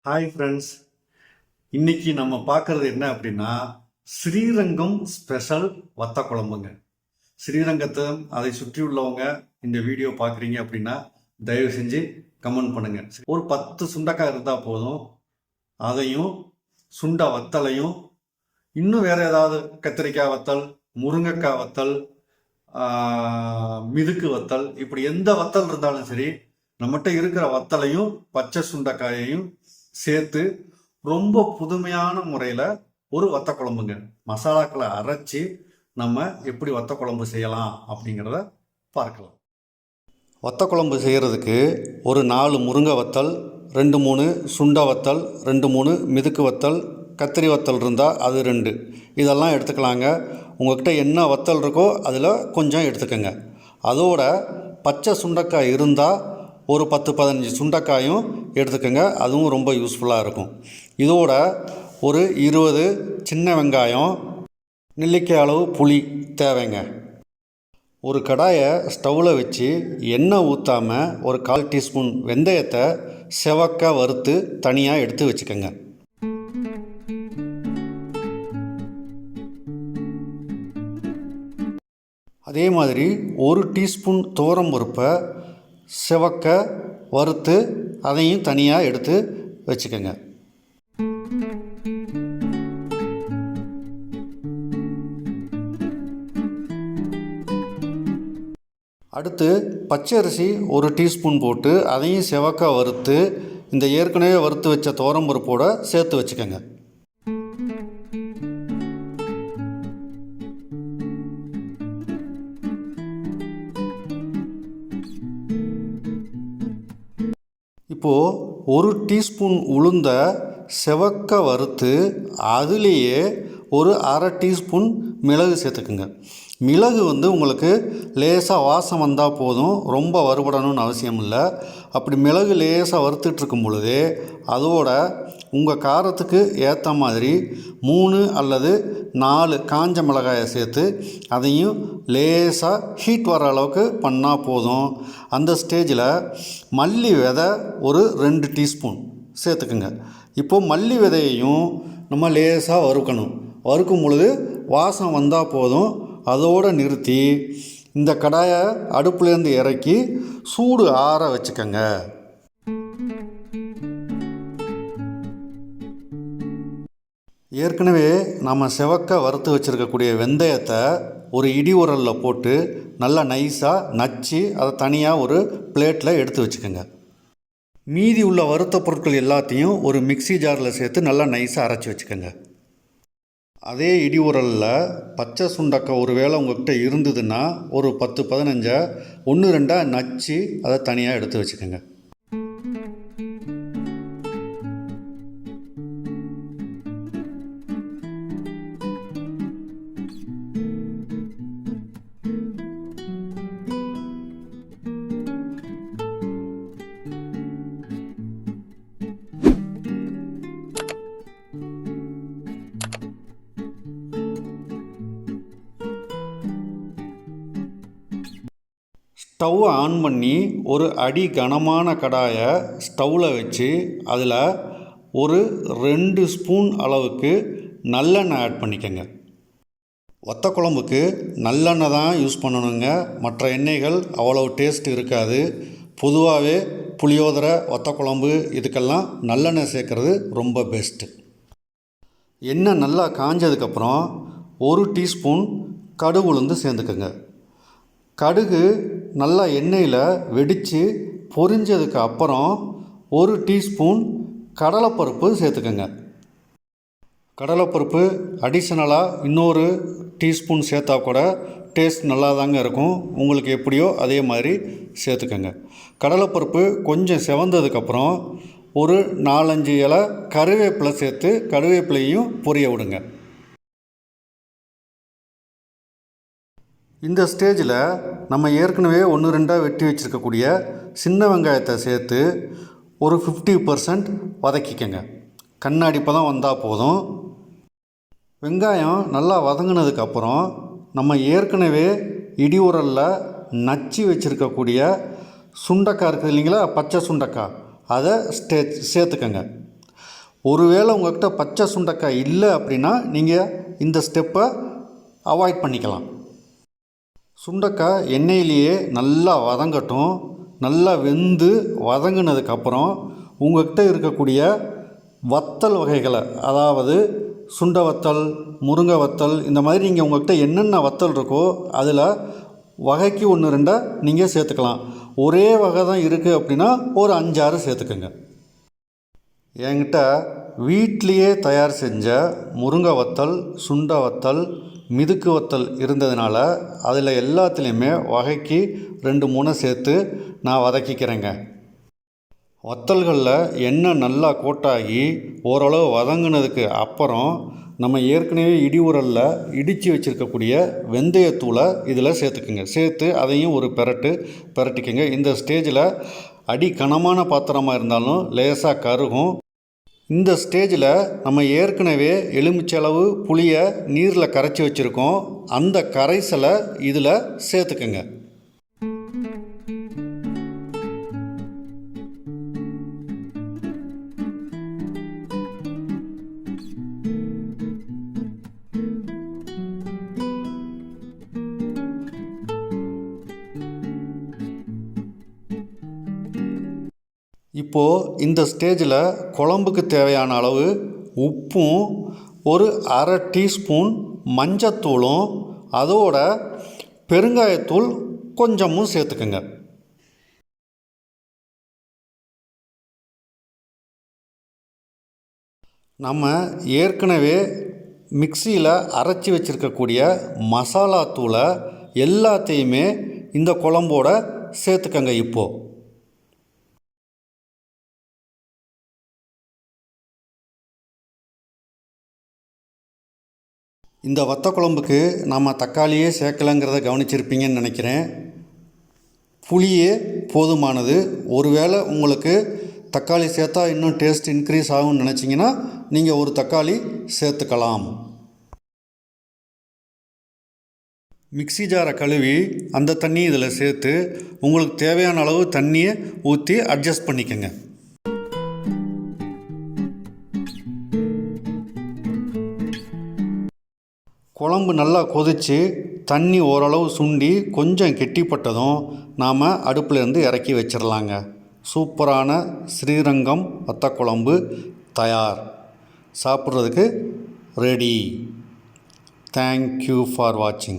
Hi friends, இன்னைக்கு நம்ம பார்க்கறது என்ன அப்படின்னா ஸ்ரீரங்கம் ஸ்பெஷல் வத்த குழம்புங்க. ஸ்ரீரங்கத்தை அதை சுற்றி உள்ளவங்க இந்த வீடியோ பார்க்குறீங்க அப்படின்னா தயவு செஞ்சு கமெண்ட் பண்ணுங்க. ஒரு 10 சுண்டைக்காய் இருந்தால் போதும். அதையும் சுண்டை வத்தலையும் இன்னும் வேற ஏதாவது கத்திரிக்காய் வத்தல், முருங்கைக்காய் வத்தல், மிதுக்கு வத்தல், இப்படி எந்த வத்தல் இருந்தாலும் சரி, நம்மகிட்ட இருக்கிற வத்தலையும் பச்சை சுண்டைக்காயையும் சேர்த்து ரொம்ப புதுமையான முறையில் ஒரு வத்த குழம்புங்க. மசாலாக்களை அரைச்சி நம்ம எப்படி வத்த குழம்பு செய்யலாம் அப்படிங்கிறத பார்க்கலாம். வத்த குழம்பு செய்கிறதுக்கு ஒரு 4 முருங்கை வத்தல், 2-3 சுண்டை வத்தல், 2-3 மிதுக்கு வத்தல், கத்திரி வத்தல் இருந்தால் அது 2 இதெல்லாம் எடுத்துக்கலாங்க. உங்கள்கிட்ட என்ன வத்தல் இருக்கோ அதில் கொஞ்சம் எடுத்துக்கோங்க. அதோட பச்சை சுண்டைக்காய் இருந்தால் ஒரு 10-15 சுண்டைக்காயும் எடுத்துக்கோங்க. அதுவும் ரொம்ப யூஸ்ஃபுல்லாக இருக்கும். இதோட ஒரு 20 சின்ன வெங்காயம், நெல்லிக்காய் அளவு புளி தேவைங்க. ஒரு கடாயை ஸ்டவ்வில் வச்சு எண்ணெய் ஊற்றாமல் ஒரு 1/4 டீஸ்பூன் வெந்தயத்தை செவக்க வறுத்து தனியாக எடுத்து வச்சுக்கோங்க. அதே மாதிரி 1 டீஸ்பூன் துவரம்பருப்பை செவக்க வறுத்து அதையும் தனியாக எடுத்து வச்சுக்கோங்க. அடுத்து பச்சரிசி 1 டீஸ்பூன் போட்டு அதையும் செவக்க வறுத்து இந்த ஏற்கனவே வறுத்து வச்ச துவரம்பருப்போடு சேர்த்து வச்சுக்கோங்க. இப்போது 1 டீஸ்பூன் உளுந்த செவக்க வறுத்து அதுலேயே ஒரு 1/2 டீஸ்பூன் மிளகு சேர்த்துக்குங்க. மிளகு உங்களுக்கு லேசாக வாசம் வந்தால் போதும், ரொம்ப வறுபடணும்னு அவசியம் இல்லை. அப்படி மிளகு லேசாக வறுத்துட்ருக்கும் பொழுதே அதோட உங்கள் காரத்துக்கு ஏற்ற மாதிரி 3 அல்லது 4 காஞ்ச மிளகாயை சேர்த்து அதையும் லேசாக ஹீட் வர அளவுக்கு பண்ணால் போதும். அந்த ஸ்டேஜில் மல்லி விதை ஒரு 2 டீஸ்பூன் சேர்த்துக்குங்க. இப்போது மல்லி விதையையும் நம்ம லேசாக வறுக்கணும். வறுக்கும் பொழுது வாசம் வந்தால் போதும். அதோடு நிறுத்தி இந்த கடாயை அடுப்புலேருந்து இறக்கி சூடு ஆற வச்சுக்கோங்க. ஏற்கனவே நம்ம செவக்க வறுத்து வச்சுருக்கக்கூடிய வெந்தயத்தை ஒரு இடி உரலில் போட்டு நல்லா நைஸாக நச்சு அதை தனியாக ஒரு பிளேட்டில் எடுத்து வச்சுக்கோங்க. மீதி உள்ள வறுத்த பொருட்கள் எல்லாத்தையும் ஒரு மிக்சி ஜாரில் சேர்த்து நல்லா நைஸாக அரைச்சி வச்சுக்கோங்க. அதே இடி உரலில் பச்சை சுண்டக்காய் ஒரு வேளை உங்கள்கிட்ட இருந்ததுன்னா ஒரு 10-15 1-2 நச்சு அதை தனியாக எடுத்து வச்சுக்கோங்க. ஸ்டவ் ஆன் பண்ணி ஒரு அடி கனமான கடாயை ஸ்டவ்வில் வச்சு அதில் ஒரு 2 ஸ்பூன் அளவுக்கு நல்லெண்ணெய் ஆட் பண்ணிக்கோங்க. வத்த குழம்புக்கு நல்லெண்ணெய் தான் யூஸ் பண்ணணுங்க. மற்ற எண்ணெய்கள் அவ்வளவு டேஸ்ட் இருக்காது. பொதுவாகவே புளியோதரை, வத்த குழம்பு இதுக்கெல்லாம் நல்லெண்ணெய் சேர்க்குறது ரொம்ப பெஸ்ட்டு. எண்ணெய் நல்லா காஞ்சதுக்கப்புறம் 1 டீஸ்பூன் கடுகு உளுந்து சேர்ந்துக்கோங்க. கடுகு நல்லா எண்ணெயில் வெடித்து பொரிஞ்சதுக்கு அப்புறம் 1 டீஸ்பூன் கடலைப்பருப்பு சேர்த்துக்கோங்க. கடலைப்பருப்பு அடிஷ்னலாக இன்னொரு டீஸ்பூன் சேர்த்தா கூட டேஸ்ட் நல்லா தாங்க இருக்கும். உங்களுக்கு எப்படியோ அதே மாதிரி சேர்த்துக்கோங்க. கடலைப்பருப்பு கொஞ்சம் செவந்ததுக்கப்புறம் ஒரு 4-5 இலை கருவேப்பிலை சேர்த்து கருவேப்பிலையும் பொரிய விடுங்க. இந்த ஸ்டேஜில் நம்ம ஏற்கனவே 1-2 வெட்டி வச்சுருக்கக்கூடிய சின்ன வெங்காயத்தை சேர்த்து ஒரு 50% வதக்கிக்கங்க. கண்ணாடி பதம் வந்தால் போதும். வெங்காயம் நல்லா வதங்கினதுக்கப்புறம் நம்ம ஏற்கனவே இடி உரலில் நச்சு வச்சுருக்கக்கூடிய சுண்டைக்காய் இருக்குது இல்லைங்களா, பச்சை சுண்டைக்காய், அதை சேர்த்துக்கங்க. ஒருவேளை உங்கள்கிட்ட பச்சை சுண்டைக்காய் இல்லை அப்படின்னா நீங்கள் இந்த ஸ்டெப்பை அவாய்ட் பண்ணிக்கலாம். சுண்டைக்காய் எண்ணெயிலேயே நல்லா வதங்கட்டும். நல்லா வெந்து வதங்கினதுக்கப்புறம் உங்கள்கிட்ட இருக்கக்கூடிய வத்தல் வகைகளை, அதாவது சுண்டை வத்தல், முருங்கை வத்தல், இந்த மாதிரி நீங்கள் உங்கள்கிட்ட என்னென்ன வத்தல் இருக்கோ அதில் வகைக்கு 1-2 நீங்கள் சேர்த்துக்கலாம். ஒரே வகை தான் இருக்குது அப்படின்னா ஒரு 5-6 சேர்த்துக்கோங்க. என்கிட்ட வீட்லேயே தயார் செஞ்ச முருங்கை வத்தல், சுண்டை வத்தல், மிதுக்கு வத்தல் இருந்ததுனால அதில் எல்லாத்துலேயுமே வகைக்கு 2-3 சேர்த்து நான் வதக்கிக்கிறேங்க. வத்தல்களில் எண்ணெய் நல்லா கோட்டாகி ஓரளவு வதங்கினதுக்கு அப்புறம் நம்ம ஏற்கனவே இடி உரலில் இடித்து வச்சுருக்கக்கூடிய வெந்தயத்தூளை இதில் சேர்த்துக்குங்க. சேர்த்து அதையும் ஒரு பிரட்டிக்கங்க. இந்த ஸ்டேஜில் அடி கனமான பாத்திரமாக இருந்தாலும் லேசாக கருகும். இந்த ஸ்டேஜில் நம்ம ஏற்கனவே எலுமிச்சளவு புளியை நீரில் கரைச்சி வச்சுருக்கோம். அந்த கரைசலை இதில் சேர்த்துக்குங்க. இப்போது இந்த ஸ்டேஜில் குழம்புக்கு தேவையான அளவு உப்பும், ஒரு 1/2 டீஸ்பூன் மஞ்சத்தூளும், அதோட பெருங்காயத்தூள் கொஞ்சமும் சேர்த்துக்குங்க. நம்ம ஏற்கனவே மிக்சியில் அரைச்சி வச்சுருக்கக்கூடிய மசாலா தூளை எல்லாத்தையுமே இந்த குழம்போட சேர்த்துக்கங்க. இப்போது இந்த வத்த குழம்புக்கு நம்ம தக்காளியே சேர்க்கலைங்கிறத கவனிச்சிருப்பீங்கன்னு நினைக்கிறேன். புளியே போதுமானது. ஒருவேளை உங்களுக்கு தக்காளி சேர்த்தா இன்னும் டேஸ்ட் இன்க்ரீஸ் ஆகும்னு நினச்சிங்கன்னா நீங்கள் ஒரு தக்காளி சேர்த்துக்கலாம். மிக்ஸி ஜாரை கழுவி அந்த தண்ணி இதில் சேர்த்து உங்களுக்கு தேவையான அளவு தண்ணியை ஊற்றி அட்ஜஸ்ட் பண்ணிக்கோங்க. குழம்பு நல்லா கொதித்து தண்ணி ஓரளவு சுண்டி கொஞ்சம் கெட்டிப்பட்டதும் நாம் அடுப்பிலேருந்து இறக்கி வச்சிடலாங்க. சூப்பரான ஸ்ரீரங்கம் வத்தக்குழம்பு தயார். சாப்பிட்றதுக்கு ரெடி. தேங்க்யூ ஃபார் வாட்சிங்.